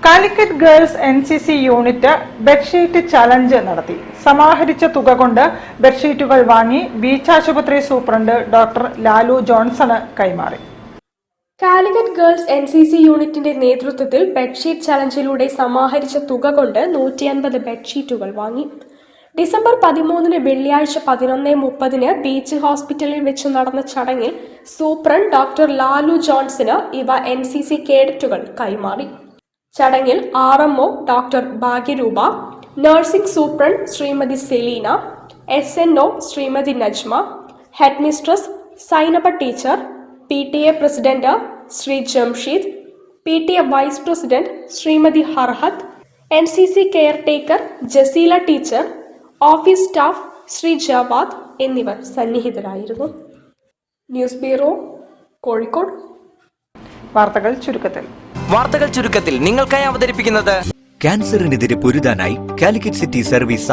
Calicut girls NCC unit bedsheet challenge നടത്തി. സമാഹരിച്ച തുക കൊണ്ട് ബെഡ്ഷീറ്റുകൾ വാങ്ങി ബീച്ച് ആശുപത്രി സൂപ്രണ്ട് ഡോക്ടർ ലാലു ജോൺസണ് കൈമാറി. കാലിക്കറ്റ് ഗേൾസ് NCC യൂണിറ്റിന്റെ നേതൃത്വത്തിൽ ബെഡ്ഷീറ്റ് ചലഞ്ചിലൂടെ സമാഹരിച്ച തുക കൊണ്ട് 150 ബെഡ്ഷീറ്റുകൾ വാങ്ങി. ഡിസംബർ 13 വെള്ളിയാഴ്ച 11:30 ബീച്ച് ഹോസ്പിറ്റലിൽ വെച്ച് നടന്ന ചടങ്ങിൽ സൂപ്രണ്ട് ഡോക്ടർ ലാലു ജോൺസന് ഇവ NCC കേഡറ്റുകൾ കൈമാറി. ചടങ്ങിൽ RMO doctor Bhagyarupa, nursing superintendent Shrimati Selina, SNO Shrimati Najma, head mistress Sainaba teacher, PTA president Shri Jamsheed, PTA vice president Shrimati Harhath, NCC care taker Jaseela teacher, office staff Shri Jawad എന്നിവർ സന്നിഹിതരായിരുന്നു. News bureau, Kozhikode. വാർത്തകൾ ചുരുക്കത്തിൽ നിങ്ങൾക്കായി അവതരിപ്പിക്കുന്നത് ക്യാൻസറിനെതിരെ പൊരുതാനായി കാലിക്കറ്റ് സിറ്റി സർവീസ്